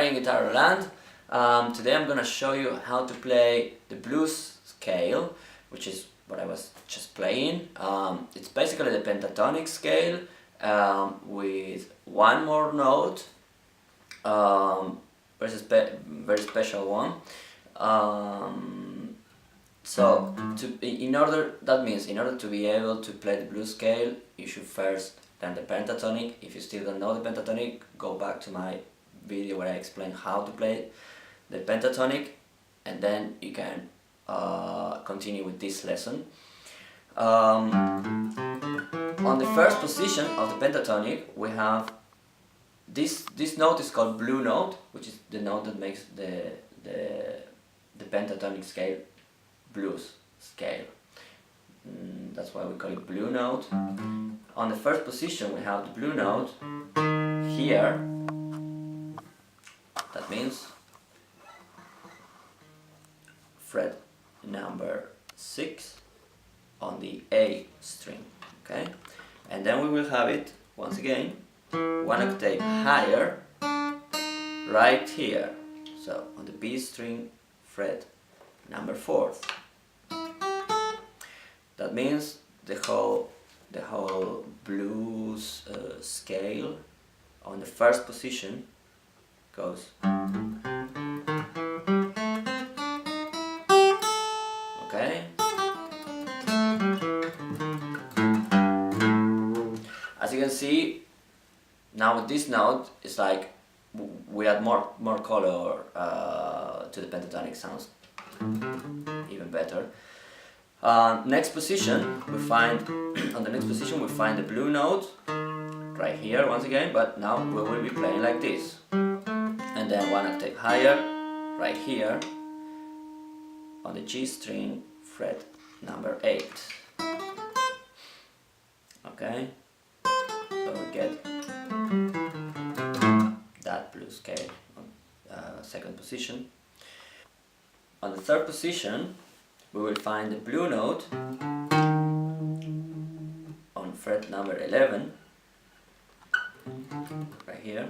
in Guitar Land. Today I'm gonna show you how to play the blues scale, which is what I was just playing. It's basically the pentatonic scale with one more note, very special one. That means in order to be able to play the blues scale, you should first learn the pentatonic. If you still don't know the pentatonic, go back to my video where I explain how to play the pentatonic, and then you can continue with this lesson. On the first position of the pentatonic, we have this note is called blue note, which is the note that makes the pentatonic scale blues scale. That's why we call it blue note. On the first position we have the blue note here. That means fret number 6 on the A string, okay? And then we will have it once again one octave higher right here, so on the B string, fret number 4th. That means the whole blues scale on the first position goes, okay? As you can see, now with this note, it's like we add more color to the pentatonic sounds, even better. Next position, we find on the next position we find the blue note right here once again, but now we will be playing like this, and then one octave higher right here on the G string, fret number 8. Okay, so we get that blues scale on second position. On the third position, we will find the blue note on fret number 11, right here,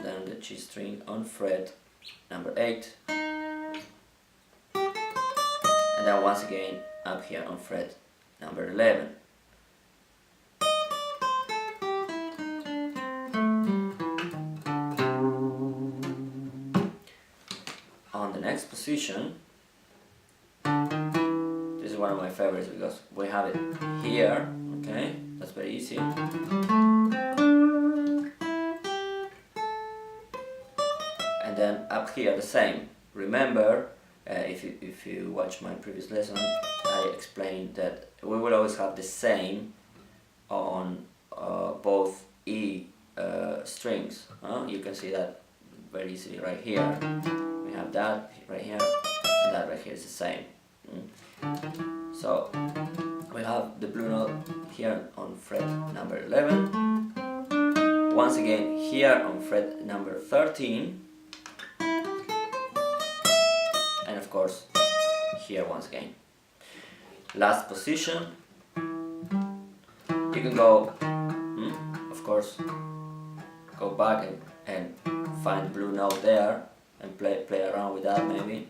then the G string on fret number 8, and then once again up here on fret number 11. On the next position, this is one of my favorites because we have it here, okay, that's very easy. And then up here the same. Remember, if you watch my previous lesson, I explained that we will always have the same on both E strings. You can see that very easily right here. We have that right here, and that right here is the same. So we have the blue note here on fret number 11, once again here on fret number 13, and of course here once again. Last position, you can go, of course, go back and find the blue note there and play around with that maybe,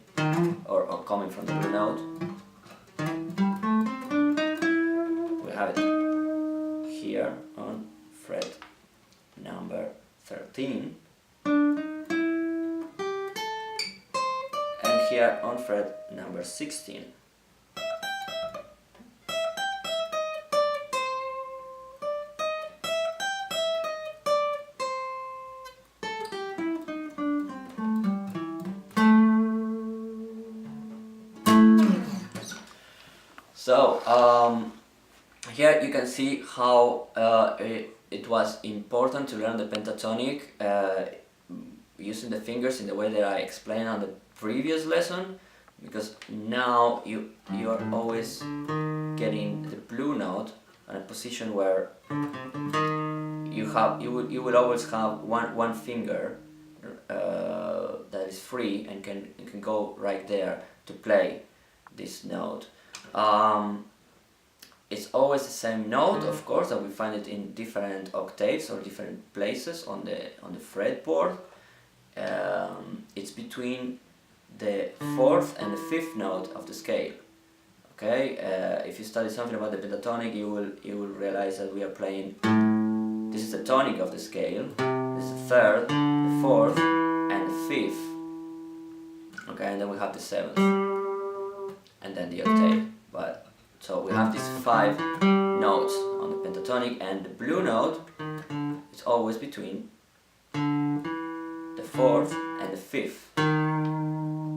or coming from the blue note. We have it here on fret number 13 and here on fret number 16. So here you can see how it was important to learn the pentatonic using the fingers in the way that I explained on the previous lesson, because now you are always getting the blue note in a position where you will always have one finger that is free and can go right there to play this note. it's always the same note, of course, that we find it in different octaves or different places on the fretboard. It's between the 4th and the 5th note of the scale. Okay, if you study something about the pentatonic, you will realize that we are playing. This is the tonic of the scale. This is the 3rd, the 4th, and the 5th. Okay, and then we have the 7th, and then the octave. But so we have these 5 notes on the pentatonic, and the blue note is always between the 4th and the 5th,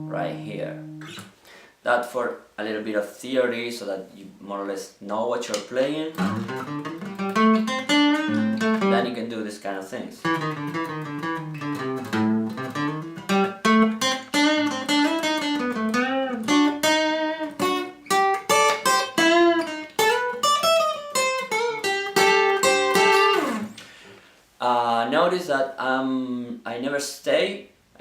right here. That for a little bit of theory, so that you more or less know what you're playing. Then you can do this kind of things. Notice that I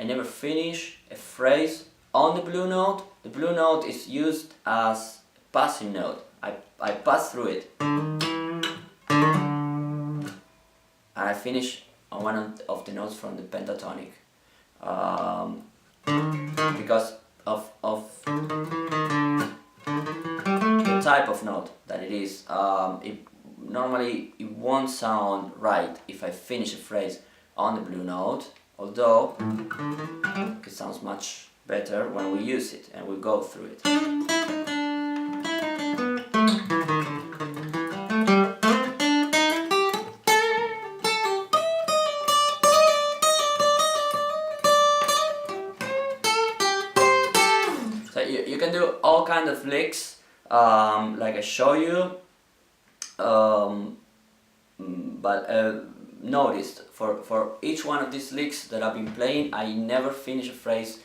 never finish a phrase on the blue note. The blue note is used as a passing note. I pass through it. And I finish on one of the notes from the pentatonic. Because of the type of note that it is. Normally it won't sound right if I finish a phrase on the blue note, although it sounds much better when we use it and we go through it. So you can do all kinds of licks, like I show you. But noticed for each one of these licks that I've been playing, I never finish a phrase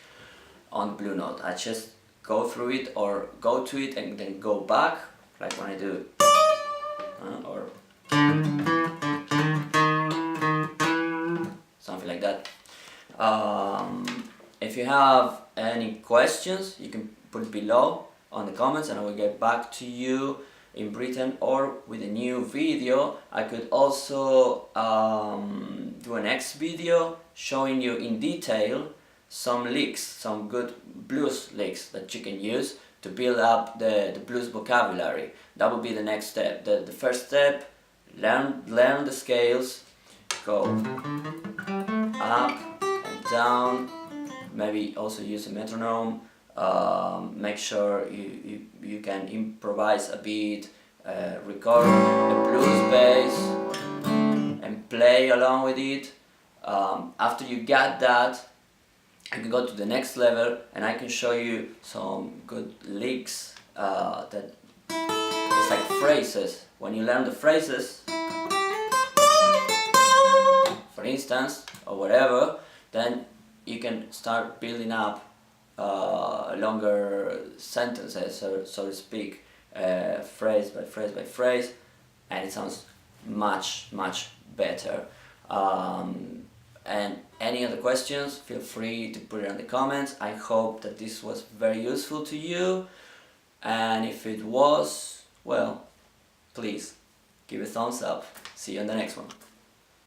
on the blue note. I just go through it or go to it and then go back, like when I do or something like that. If you have any questions, you can put it below on the comments and I will get back to you in Britain or with a new video. I could also do a next video showing you in detail some licks, some good blues licks that you can use to build up the blues vocabulary. That would be the next step. The first step, learn the scales, go up and down, maybe also use a metronome. Make sure you can improvise a beat, record a blues bass and play along with it. After you get that, you can go to the next level and I can show you some good licks that it's like phrases. When you learn the phrases, for instance, or whatever, then you can start building up longer sentences, so to speak, phrase by phrase by phrase, and it sounds much better. And any other questions, feel free to put it in the comments. I hope that this was very useful to you, and if it was, well, please give a thumbs up. See you in the next one.